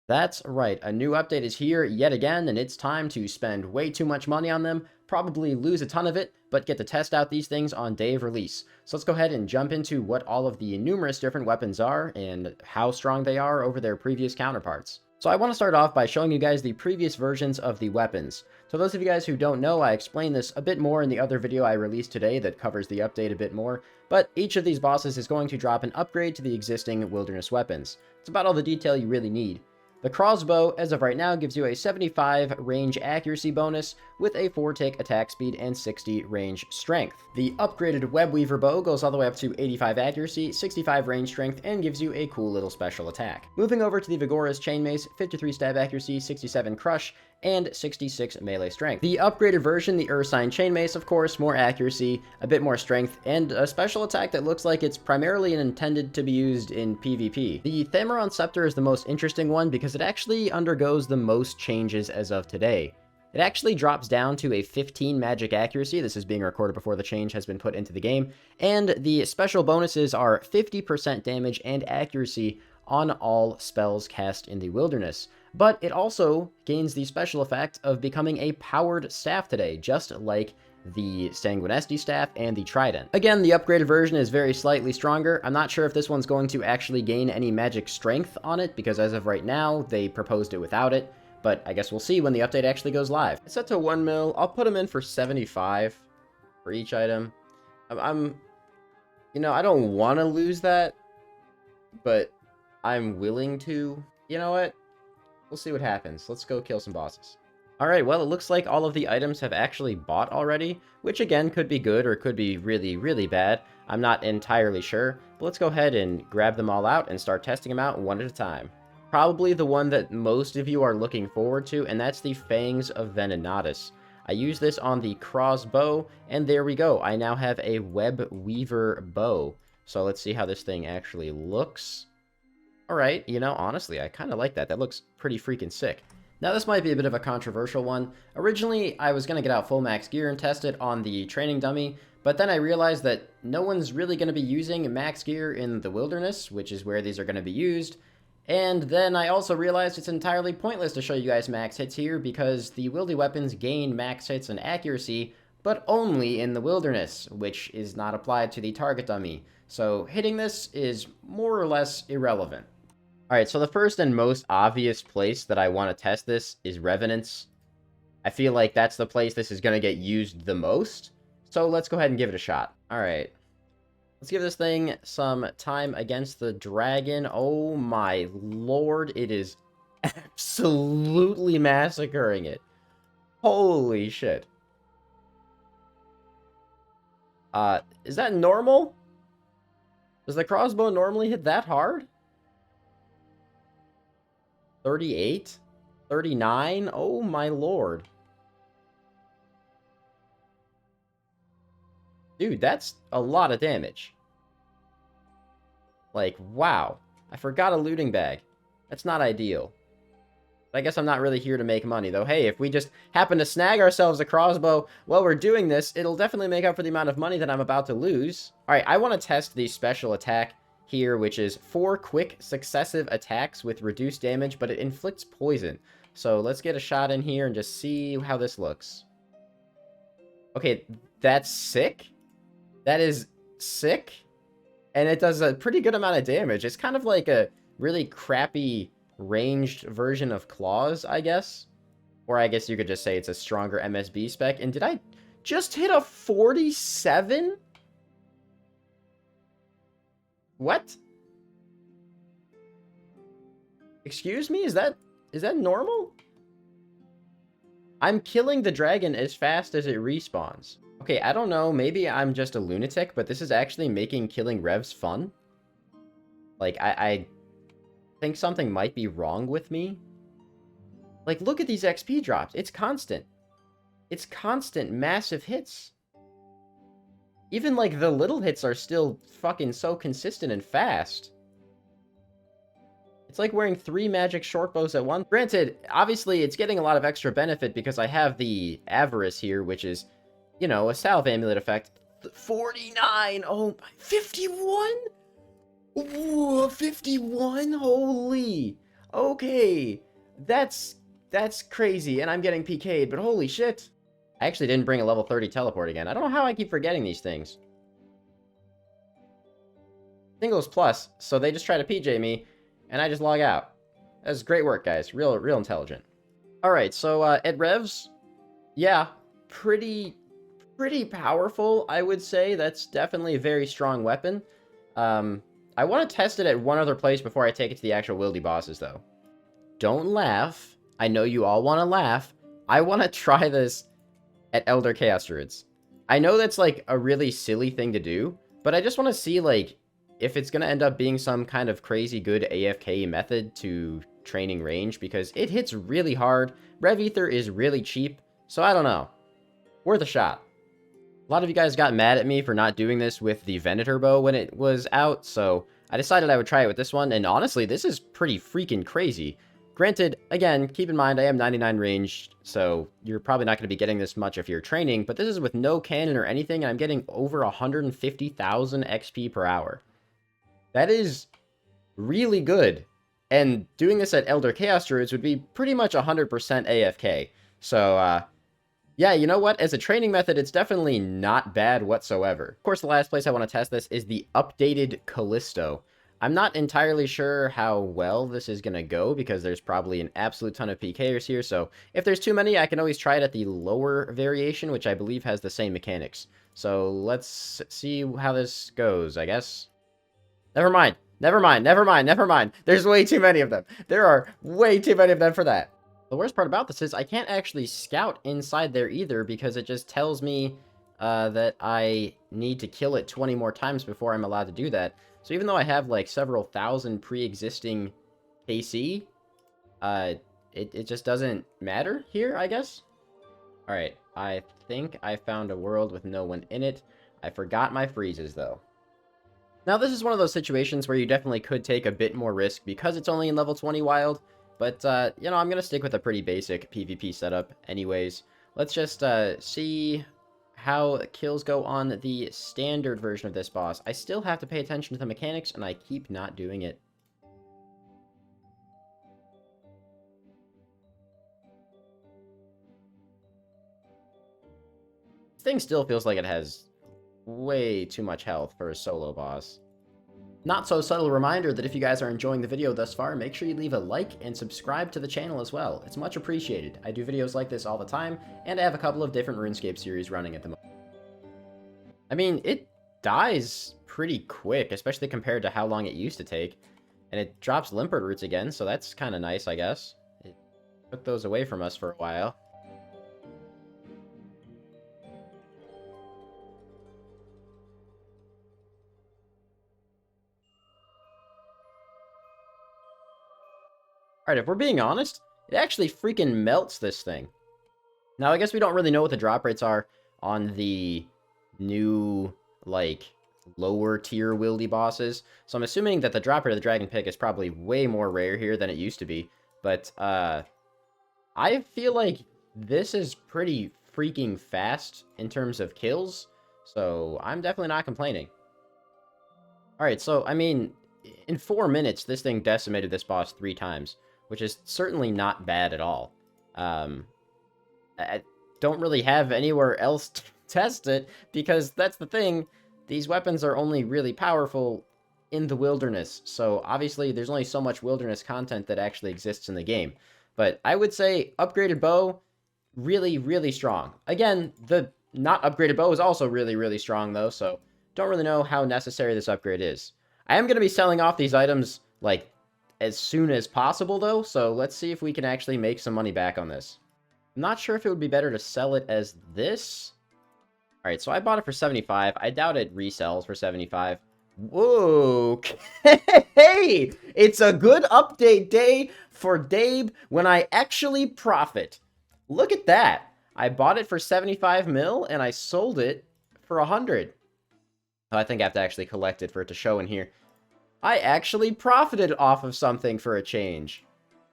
That's right, a new update is here yet again, and it's time to spend way too much money on them, probably lose a ton of it, but get to test out these things on day of release. So let's go ahead and jump into what all of the numerous different weapons are, and how strong they are over their previous counterparts. So I want to start off by showing you guys the previous versions of the weapons. So those of you guys who don't know, I explained this a bit more in the other video I released today that covers the update a bit more, but each of these bosses is going to drop an upgrade to the existing wilderness weapons. It's about all the detail you really need. The crossbow, as of right now, gives you a 75 range accuracy bonus with a 4-tick attack speed and 60 range strength. The upgraded Webweaver Bow goes all the way up to 85 accuracy, 65 range strength, and gives you a cool little special attack. Moving over to the Accursed Chainmace, 53 stab accuracy, 67 crush, and 66 melee strength. The upgraded version, the Ursine Chainmace, of course, more accuracy, a bit more strength, and a special attack that looks like it's primarily intended to be used in PvP. The Accursed Sceptre is the most interesting one because it actually undergoes the most changes as of today. It actually drops down to a 15 magic accuracy. This is being recorded before the change has been put into the game. And the special bonuses are 50% damage and accuracy on all spells cast in the wilderness. But it also gains the special effect of becoming a powered staff today, just like the Sanguinesti staff and the Trident. Again, the upgraded version is very slightly stronger. I'm not sure if this one's going to actually gain any magic strength on it, because as of right now, they proposed it without it. But I guess we'll see when the update actually goes live. It's set to 1 mil. I'll put them in for 75 for each item. You know, I don't want to lose that, but I'm willing to. You know what? We'll see what happens. Let's go kill some bosses. Alright, well, it looks like all of the items have actually bought already, which again could be good or could be really, really bad. I'm not entirely sure, but let's go ahead and grab them all out and start testing them out one at a time. Probably the one that most of you are looking forward to, and that's the Fangs of Venenatis. I use this on the crossbow, and there we go. I now have a Webweaver Bow. So let's see how this thing actually looks. Alright, you know, honestly, I kind of like that. That looks pretty freaking sick. Now, this might be a bit of a controversial one. Originally, I was going to get out full max gear and test it on the training dummy, but then I realized that no one's really going to be using max gear in the wilderness, which is where these are going to be used. And then I also realized it's entirely pointless to show you guys max hits here because the wildy weapons gain max hits and accuracy, but only in the wilderness, which is not applied to the target dummy. So hitting this is more or less irrelevant. Alright, so the first and most obvious place that I want to test this is Revenants. I feel like that's the place this is going to get used the most. So let's go ahead and give it a shot. Alright. Let's give this thing some time against the dragon. Oh my lord, it is absolutely massacring it. Holy shit. Is that normal? Does the crossbow normally hit that hard? 38? 39? Oh my lord. Dude, that's a lot of damage. Like, wow. I forgot a looting bag. That's not ideal. But I guess I'm not really here to make money, though. Hey, if we just happen to snag ourselves a crossbow while we're doing this, it'll definitely make up for the amount of money that I'm about to lose. Alright, I want to test the special attack here, which is 4 quick successive attacks with reduced damage, but it inflicts poison. So let's get a shot in here and just see how this looks. Okay, that's sick. That is sick. And it does a pretty good amount of damage. It's kind of like a really crappy ranged version of claws, I guess. Or I guess you could just say it's a stronger MSB spec. And did I just hit a 47? What? Excuse me? Is that normal? I'm killing the dragon as fast as it respawns. Okay, I don't know, maybe I'm just a lunatic, but this is actually making killing revs fun. Like, I think something might be wrong with me. Like, look at these XP drops. It's constant. It's constant massive hits. Even, like, the little hits are still fucking so consistent and fast. It's like wearing 3 magic short bows at once. Granted, obviously, it's getting a lot of extra benefit because I have the Avarice here, which is, you know, a salve amulet effect. 49! Oh, 51? Ooh, 51? Holy! Okay, that's crazy, and I'm getting PK'd, but holy shit. I actually didn't bring a level 30 teleport again. I don't know how I keep forgetting these things. Singles plus, so they just try to PJ me, and I just log out. That's great work, guys. Real intelligent. Alright, so at revs, yeah, pretty powerful, I would say. That's definitely a very strong weapon. I want to test it at one other place before I take it to the actual wildy bosses, though. Don't laugh. I know you all want to laugh. I want to try this at Elder Chaos Druids. I know that's, like, a really silly thing to do, but I just want to see, like, if it's going to end up being some kind of crazy good AFK method to training range, because it hits really hard. Rev Ether is really cheap, so I don't know. Worth a shot. A lot of you guys got mad at me for not doing this with the Venator bow when it was out, so I decided I would try it with this one, and honestly, this is pretty freaking crazy. Granted, again, keep in mind I am 99 ranged, so you're probably not going to be getting this much if you're training, but this is with no cannon or anything, and I'm getting over 150,000 XP per hour. That is really good, and doing this at Elder Chaos Druids would be pretty much 100% AFK, so, yeah, you know what? As a training method, it's definitely not bad whatsoever. Of course, the last place I want to test this is the updated Callisto. I'm not entirely sure how well this is going to go, because there's probably an absolute ton of PKers here, so if there's too many, I can always try it at the lower variation, which I believe has the same mechanics. So let's see how this goes, I guess. Never mind. There's way too many of them. There are way too many of them for that. The worst part about this is I can't actually scout inside there either, because it just tells me that I need to kill it 20 more times before I'm allowed to do that. So even though I have like several thousand pre-existing KC, it just doesn't matter here, I guess. Alright, I think I found a world with no one in it. I forgot my freezes though. Now this is one of those situations where you definitely could take a bit more risk because it's only in level 20 wild. But, you know, I'm going to stick with a pretty basic PvP setup anyways. Let's just see how kills go on the standard version of this boss. I still have to pay attention to the mechanics, and I keep not doing it. This thing still feels like it has way too much health for a solo boss. Not so subtle reminder that if you guys are enjoying the video thus far, make sure you leave a like and subscribe to the channel as well. It's much appreciated. I do videos like this all the time, and I have a couple of different RuneScape series running at the moment. I mean, it dies pretty quick, especially compared to how long it used to take. And it drops Limpert roots again, so that's kind of nice, I guess. It took those away from us for a while. Alright, if we're being honest, it actually freaking melts this thing. Now, I guess we don't really know what the drop rates are on the new, like, lower tier wildy bosses. So I'm assuming that the drop rate of the Dragon Pick is probably way more rare here than it used to be. But, I feel like this is pretty freaking fast in terms of kills. So I'm definitely not complaining. Alright, so, I mean, in 4 minutes, this thing decimated this boss 3 times. Which is certainly not bad at all. I don't really have anywhere else to test it, because that's the thing. These weapons are only really powerful in the wilderness, so obviously there's only so much wilderness content that actually exists in the game. But I would say upgraded bow, really strong. Again, the not upgraded bow is also really strong though, so don't really know how necessary this upgrade is. I am going to be selling off these items, like, as soon as possible, though, so let's see if we can actually make some money back on this. I'm not sure if it would be better to sell it as this. Alright, so I bought it for 75. I doubt it resells for 75. Whoa! Hey! It's a good update day for Dabe when I actually profit. Look at that! I bought it for 75 mil, and I sold it for 100. I think I have to actually collect it for it to show in here. I actually profited off of something for a change.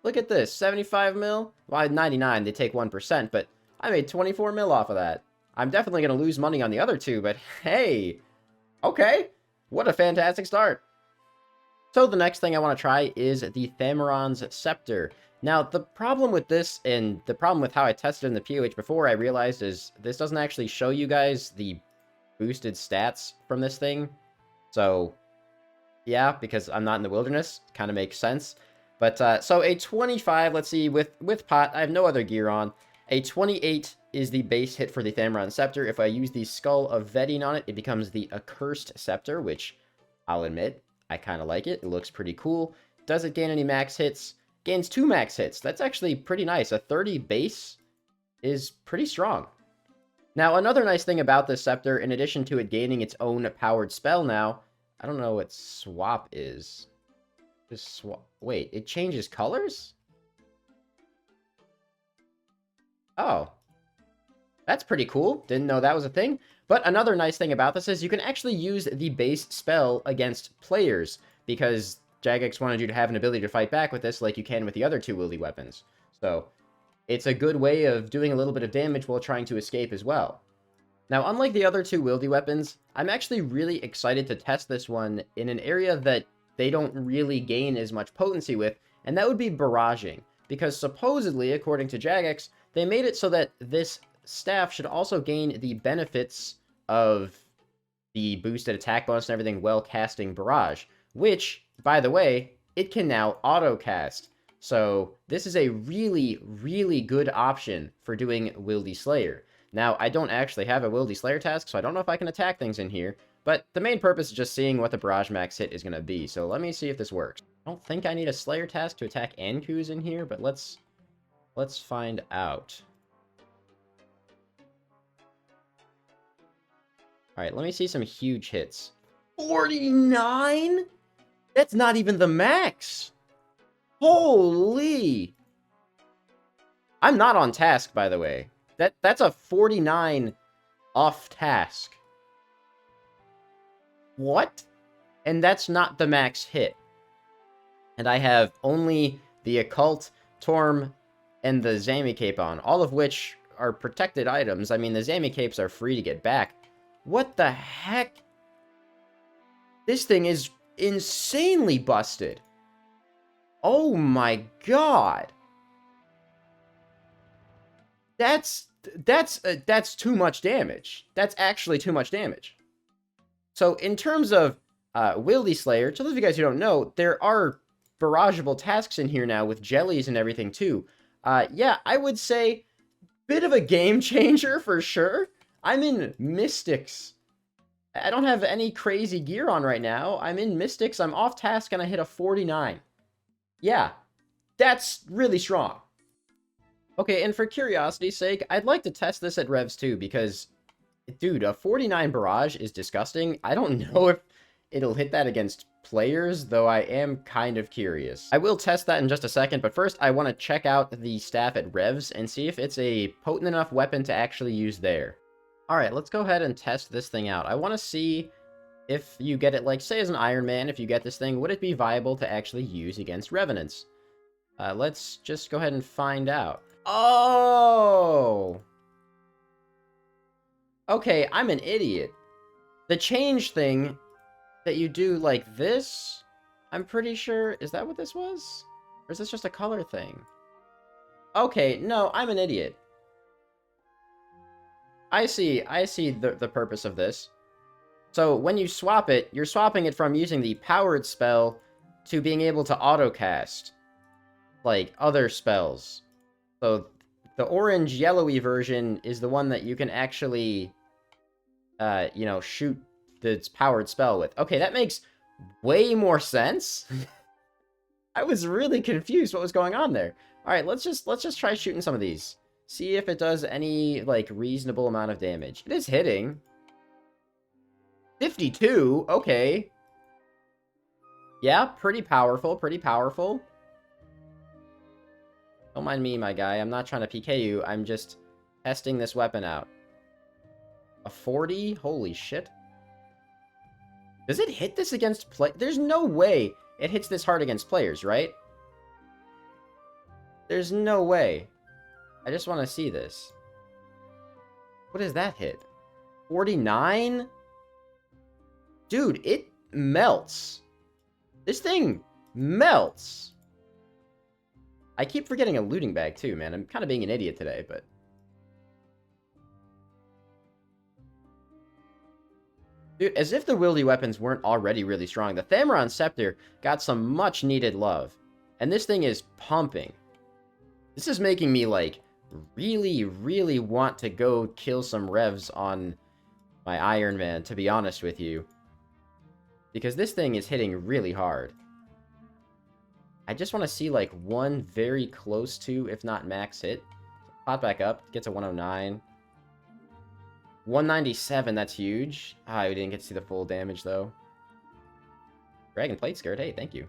Look at this, 75 mil? Well, 99, they take 1%, but I made 24 mil off of that. I'm definitely going to lose money on the other two, but hey, okay, what a fantastic start. So the next thing I want to try is the Thameron's Sceptre. Now, the problem with this, and the problem with how I tested in the POH before, I realized is this doesn't actually show you guys the boosted stats from this thing. So, yeah, because I'm not in the wilderness, kind of makes sense. But, so a 25, let's see, with pot, I have no other gear on. A 28 is the base hit for the Thameron Sceptre. If I use the Skull of Vetting on it, it becomes the Accursed Sceptre, which I'll admit, I kind of like it. It looks pretty cool. Does it gain any max hits? Gains 2 max hits. That's actually pretty nice. A 30 base is pretty strong. Now, another nice thing about this scepter, in addition to it gaining its own powered spell now, I don't know what swap is. Just swap. Wait, it changes colors? Oh. That's pretty cool. Didn't know that was a thing. But another nice thing about this is you can actually use the base spell against players, because Jagex wanted you to have an ability to fight back with this like you can with the other 2 wieldy weapons. So, it's a good way of doing a little bit of damage while trying to escape as well. Now, unlike the other 2 wieldy weapons, I'm actually really excited to test this one in an area that they don't really gain as much potency with, and that would be barraging. Because supposedly, according to Jagex, they made it so that this staff should also gain the benefits of the boosted attack bonus and everything while casting barrage, which, by the way, it can now auto-cast. So this is a really, really good option for doing Wieldy Slayer. Now, I don't actually have a Wieldy Slayer task, so I don't know if I can attack things in here, but the main purpose is just seeing what the barrage max hit is going to be, so let me see if this works. I don't think I need a Slayer task to attack Ankus in here, but let's find out. Alright, let me see some huge hits. 49? That's not even the max! Holy! I'm not on task, by the way. That's a 49 off task. What? And that's not the max hit. And I have only the Occult, Torm, and the Zami Cape on, all of which are protected items. I mean, the Zami Capes are free to get back. What the heck? This thing is insanely busted. Oh my god. That's too much damage. That's actually too much damage. So in terms of Wieldy Slayer, to those of you guys who don't know, there are barrageable tasks in here now with jellies and everything too. Yeah, I would say bit of a game changer for sure. I'm in Mystics. I don't have any crazy gear on right now. I'm in Mystics, I'm off task, and I hit a 49. Yeah, that's really strong. Okay, and for curiosity's sake, I'd like to test this at Revs too, because, dude, a 49 barrage is disgusting. I don't know if it'll hit that against players, though I am kind of curious. I will test that in just a second, but first I want to check out the staff at Revs and see if it's a potent enough weapon to actually use there. Alright, let's go ahead and test this thing out. I want to see if you get it, like, say as an Iron Man, if you get this thing, would it be viable to actually use against Revenants? Let's just go ahead and find out. Oh! Okay, I'm an idiot. The change thing that you do like this, I'm pretty sure, is that what this was? Or is this just a color thing? Okay, no, I'm an idiot. I see the purpose of this. So when you swap it, you're swapping it from using the powered spell to being able to auto-cast, like, other spells. So the orange-yellowy version is the one that you can actually, you know, shoot the powered spell with. Okay, that makes way more sense. I was really confused what was going on there. Alright, let's just try shooting some of these. See if it does any, like, reasonable amount of damage. It is hitting. 52? Okay. Yeah, pretty powerful, pretty powerful. Don't mind me, my guy. I'm not trying to PK you. I'm just testing this weapon out. A 40? Holy shit. Does it hit this against play? There's no way it hits this hard against players, right? There's no way. I just want to see this. What does that hit? 49? Dude, it melts. This thing melts. I keep forgetting a looting bag too, man. I'm kind of being an idiot today, but... Dude, as if the wieldy weapons weren't already really strong, the Thamron Sceptre got some much-needed love. And this thing is pumping. This is making me, like, really, really want to go kill some revs on my Iron Man, to be honest with you. Because this thing is hitting really hard. I just want to see, like, one very close to, if not max hit. Pop back up, get to 109. 197, that's huge. Ah, we didn't get to see the full damage, though. Dragon Plate Skirt, hey, thank you.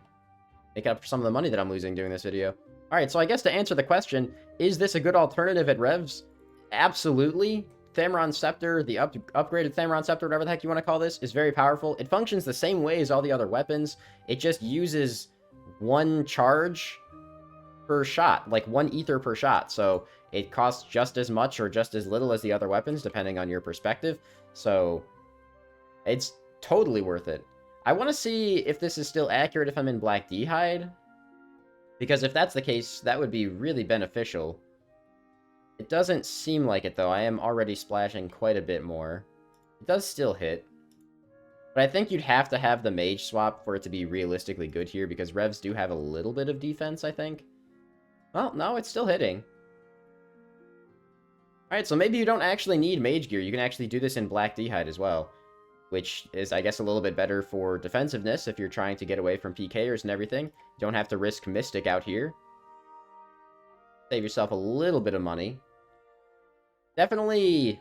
Make up for some of the money that I'm losing doing this video. Alright, so I guess to answer the question, is this a good alternative at revs? Absolutely. Thamron Sceptre, the upgraded Thamron Sceptre, whatever the heck you want to call this, is very powerful. It functions the same way as all the other weapons. It just uses one charge per shot, like one ether per shot. So it costs just as much or just as little as the other weapons, depending on your perspective. So it's totally worth it. I want to see if this is still accurate if I'm in Black D'hide. Because if that's the case, that would be really beneficial. It doesn't seem like it, though. I am already splashing quite a bit more. It does still hit. But I think you'd have to have the mage swap for it to be realistically good here, because revs do have a little bit of defense, I think. Well, no, it's still hitting. Alright, so maybe you don't actually need mage gear. You can actually do this in Black D'hide as well. Which is, I guess, a little bit better for defensiveness if you're trying to get away from PKers and everything. You don't have to risk Mystic out here. Save yourself a little bit of money. Definitely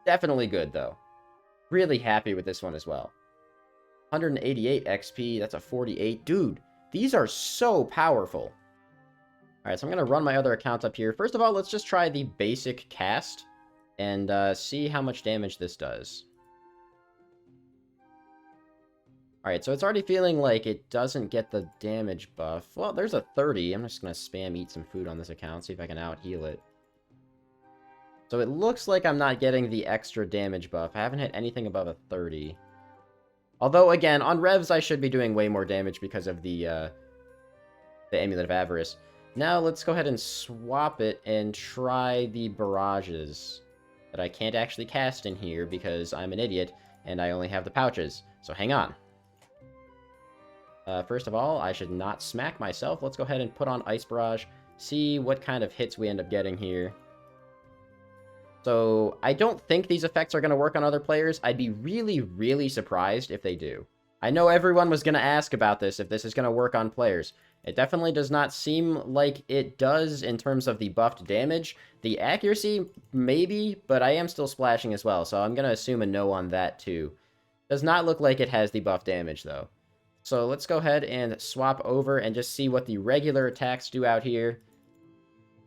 good, though. Really happy with this one as well. 188 XP, that's a 48. Dude, these are so powerful. Alright, so I'm going to run my other account up here. First of all, let's just try the basic cast and see how much damage this does. Alright, so it's already feeling like it doesn't get the damage buff. Well, there's a 30. I'm just going to spam eat some food on this account, see if I can out-heal it. So it looks like I'm not getting the extra damage buff. I haven't hit anything above a 30. Although, again, on revs, I should be doing way more damage because of the Amulet of Avarice. Now, let's go ahead and swap it and try the barrages that I can't actually cast in here because I'm an idiot and I only have the pouches. So hang on. First of all, I should not smack myself. Let's go ahead and put on Ice Barrage, see what kind of hits we end up getting here. So, I don't think these effects are going to work on other players. I'd be really, really surprised if they do. I know everyone was going to ask about this, if this is going to work on players. It definitely does not seem like it does in terms of the buffed damage. The accuracy, maybe, but I am still splashing as well, so I'm going to assume a no on that too. Does not look like it has the buff damage, though. So let's go ahead and swap over and just see what the regular attacks do out here.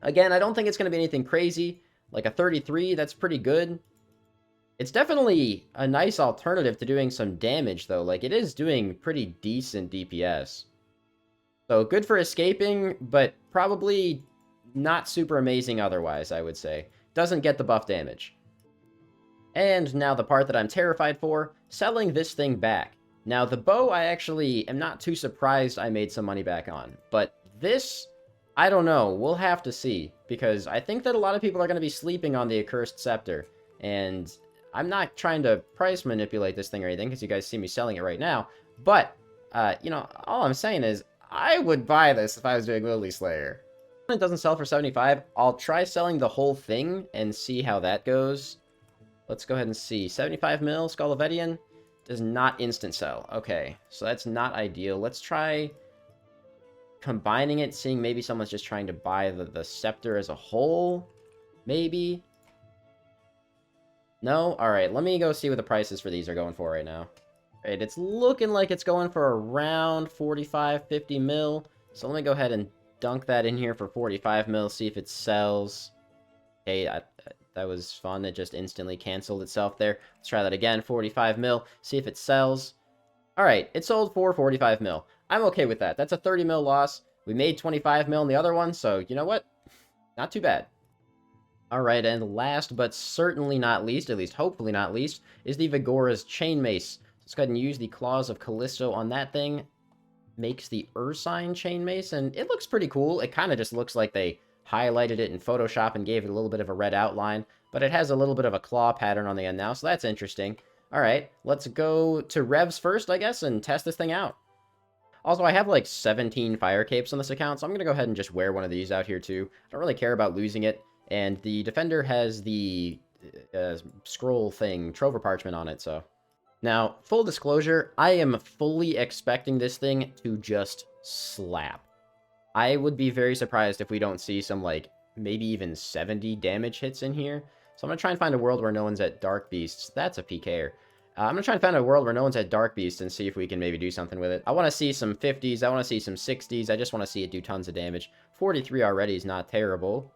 Again, I don't think it's going to be anything crazy. Like a 33, that's pretty good. It's definitely a nice alternative to doing some damage, though. Like, it is doing pretty decent DPS. So, good for escaping, but probably not super amazing otherwise, I would say. Doesn't get the buff damage. And now the part that I'm terrified for, selling this thing back. Now, the bow, I actually am not too surprised I made some money back on. But this, I don't know. We'll have to see. Because I think that a lot of people are going to be sleeping on the Accursed Sceptre. And I'm not trying to price manipulate this thing or anything, because you guys see me selling it right now. But, you know, all I'm saying is, I would buy this if I was doing Lily Slayer. It doesn't sell for 75. I'll try selling the whole thing and see how that goes. Let's go ahead and see. 75 mil, Skull of Edian. Does not instant sell. Okay, so that's not ideal. Let's try combining it, seeing maybe someone's just trying to buy the scepter as a whole. Maybe. No? Alright, let me go see what the prices for these are going for right now. Alright, it's looking like it's going for around 45, 50 mil. So let me go ahead and dunk that in here for 45 mil, see if it sells. Okay, that was fun. It just instantly canceled itself there. Let's try that again. 45 mil. See if it sells. Alright, it sold for 45 mil. I'm okay with that. That's a 30 mil loss. We made 25 mil in the other one, so you know what? Not too bad. Alright, and last but certainly not least, at least hopefully not least, is the Vigora's Chainmace. Let's go ahead and use the Claws of Callisto on that thing. makes the Ursine Chainmace, and it looks pretty cool. It kind of just looks like they highlighted it in Photoshop and gave it a little bit of a red outline, but it has a little bit of a claw pattern on the end now, so that's interesting. All right, let's go to Revs first, I guess, and test this thing out. Also, I have like 17 fire capes on this account, so I'm going to go ahead and just wear one of these out here too. I don't really care about losing it, and the Defender has the scroll thing, Trover Parchment on it, so... Now, full disclosure, I am fully expecting this thing to just slap. I would be very surprised if we don't see some, like, maybe even 70 damage hits in here. So I'm going to try and find a world where no one's at Dark Beasts. That's a PKer. I'm going to try and find a world where no one's at Dark Beasts and see if we can maybe do something with it. I want to see some 50s. I want to see some 60s. I just want to see it do tons of damage. 43 already is not terrible.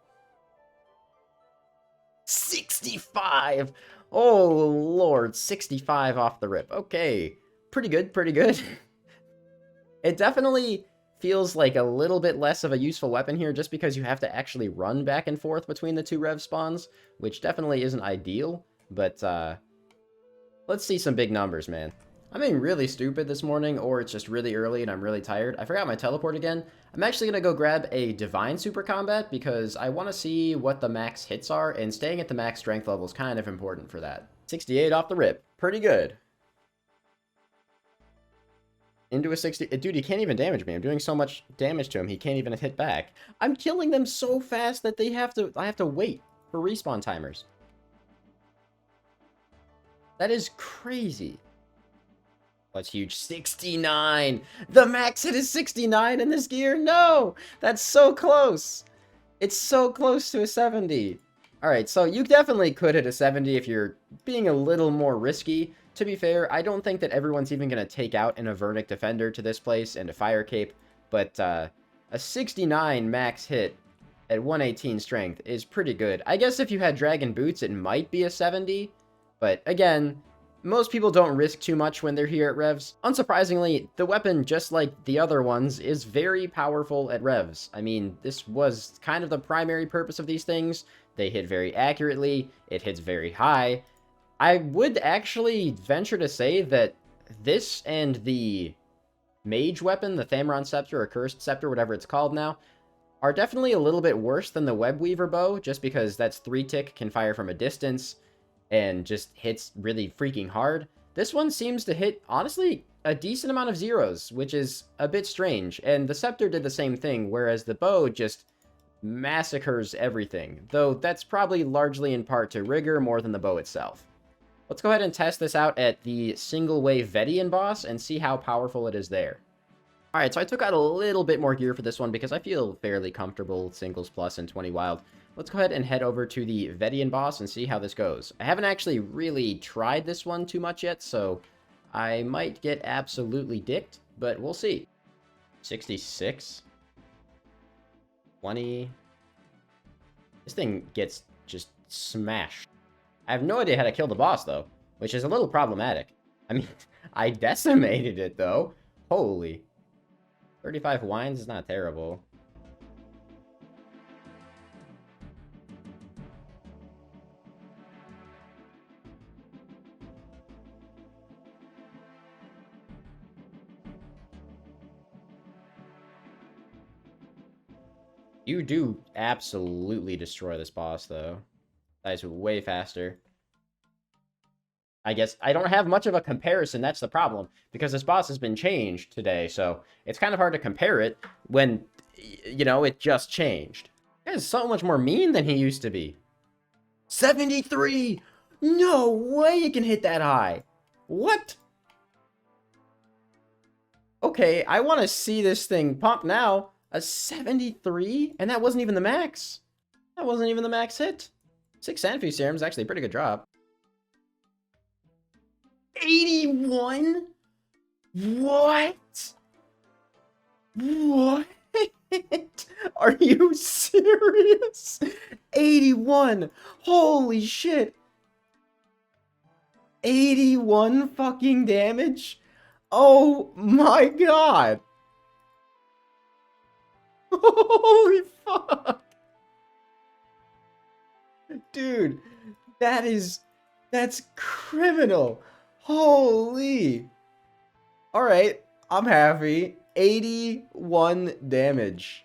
65! Oh, Lord. 65 off the rip. Okay. Pretty good, pretty good. It definitely feels like a little bit less of a useful weapon here just because you have to actually run back and forth between the two rev spawns, which definitely isn't ideal, but let's see some big numbers, man. I'm being really stupid this morning, or it's just really early and I'm really tired. I forgot my teleport again. I'm actually going to go grab a Divine Super Combat because I want to see what the max hits are, and staying at the max strength level is kind of important for that. 68 off the rip. Pretty good. Into a 60... Dude, he can't even damage me. I'm doing so much damage to him, he can't even hit back. I'm killing them so fast that I have to wait for respawn timers. That is crazy. That's huge. 69! The max hit is 69 in this gear? No! That's so close! It's so close to a 70. Alright, so you definitely could hit a 70 if you're being a little more risky. To be fair, I don't think that everyone's even going to take out an Avernic Defender to this place and a Fire Cape, but a 69 max hit at 118 strength is pretty good. I guess if you had Dragon Boots, it might be a 70, but again, most people don't risk too much when they're here at Revs. Unsurprisingly, the weapon, just like the other ones, is very powerful at Revs. I mean, this was kind of the primary purpose of these things. They hit very accurately, it hits very high. I would actually venture to say that this and the mage weapon, the Thamron Sceptre or Accursed Sceptre, whatever it's called now, are definitely a little bit worse than the Webweaver Bow, just because that's 3-tick, can fire from a distance, and just hits really freaking hard. This one seems to hit, honestly, a decent amount of zeros, which is a bit strange, and the Sceptre did the same thing, whereas the bow just massacres everything, though that's probably largely in part to rigor more than the bow itself. Let's go ahead and test this out at the single-wave Vedian boss and see how powerful it is there. Alright, so I took out a little bit more gear for this one because I feel fairly comfortable singles plus and 20 wild. Let's go ahead and head over to the Vedian boss and see how this goes. I haven't actually really tried this one too much yet, so I might get absolutely dicked, but we'll see. 66. 20. This thing gets just smashed. I have no idea how to kill the boss, though, which is a little problematic. I mean, I decimated it, though. Holy. 35 wines is not terrible. You do absolutely destroy this boss, though. That is way faster. I guess I don't have much of a comparison, that's the problem, because this boss has been changed today, so it's kind of hard to compare it when, you know, it just changed. He is so much more mean than he used to be. 73! No way you can hit that high! What? Okay, I want to see this thing pump now. A 73? And that wasn't even the max. That wasn't even the max hit. 6 Sanfew Serum is actually a pretty good drop. 81? What? What? Are you serious? 81. Holy shit. 81 fucking damage? Oh my god. Holy fuck. Dude, that's criminal. Holy. Alright, I'm happy. 81 damage.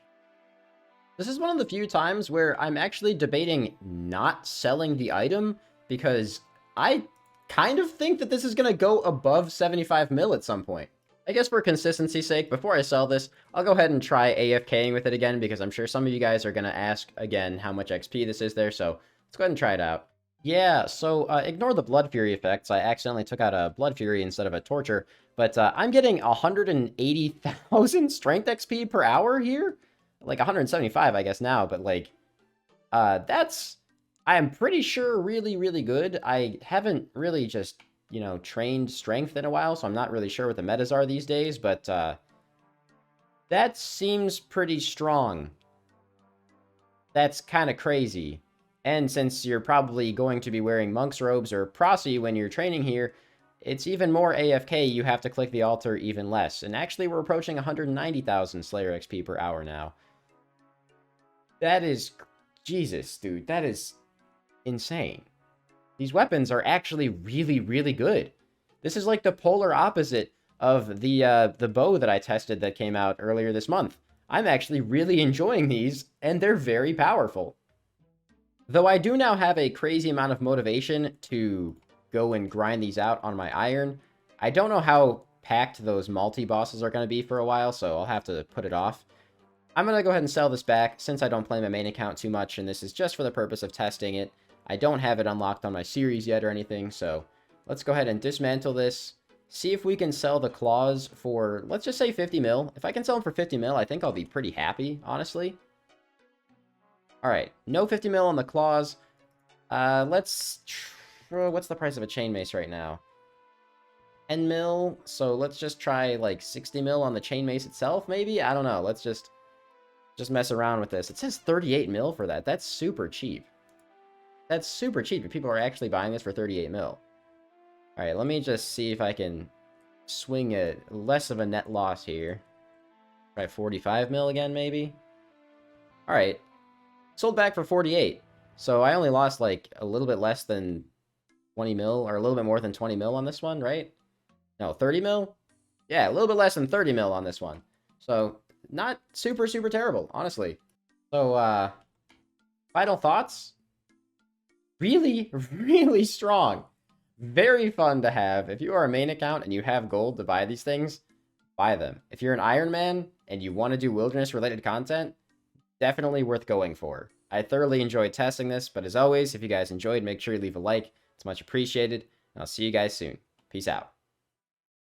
This is one of the few times where I'm actually debating not selling the item, because I kind of think that this is going to go above 75 mil at some point. I guess for consistency's sake, before I sell this, I'll go ahead and try AFKing with it again, because I'm sure some of you guys are going to ask again how much XP this is there, so let's go ahead and try it out. Yeah, so ignore the Blood Fury effects. I accidentally took out a Blood Fury instead of a Torture, but I'm getting 180,000 Strength XP per hour here? Like 175, I guess, now, but like, that's, I am pretty sure really, really good. I haven't really just, you know, trained strength in a while, so I'm not really sure what the metas are these days, but that seems pretty strong. That's kind of crazy. And since you're probably going to be wearing monk's robes or prosy when you're training here, it's even more AFK. You have to click the altar even less. And actually, we're approaching 190,000 Slayer XP per hour now. That is... Jesus, dude. That is insane. These weapons are actually really, really good. This is like the polar opposite of the bow that I tested that came out earlier this month. I'm actually really enjoying these, and they're very powerful. Though I do now have a crazy amount of motivation to go and grind these out on my iron, I don't know how packed those multi-bosses are going to be for a while, so I'll have to put it off. I'm going to go ahead and sell this back, since I don't play my main account too much, and this is just for the purpose of testing it. I don't have it unlocked on my series yet or anything, so let's go ahead and dismantle this. See if we can sell the claws for, let's just say 50 mil. If I can sell them for 50 mil, I think I'll be pretty happy, honestly. Alright, no 50 mil on the claws. What's the price of a chainmace right now? 10 mil, so let's just try like 60 mil on the chainmace itself, maybe? I don't know, let's just mess around with this. It says 38 mil for that. That's super cheap. That's super cheap if people are actually buying this for 38 mil. Alright, let me just see if I can swing it less of a net loss here. Try 45 mil again, maybe? Alright. Sold back for 48. So I only lost like a little bit less than 20 mil, or a little bit more than 20 mil on this one, right? No, 30 mil? Yeah, a little bit less than 30 mil on this one. So not super, super terrible, honestly. So, final thoughts? Really, really strong. Very fun to have. If you are a main account and you have gold to buy these things, buy them. If you're an Iron Man and you want to do wilderness-related content, definitely worth going for. I thoroughly enjoyed testing this, but as always, if you guys enjoyed, make sure you leave a like. It's much appreciated, and I'll see you guys soon. Peace out.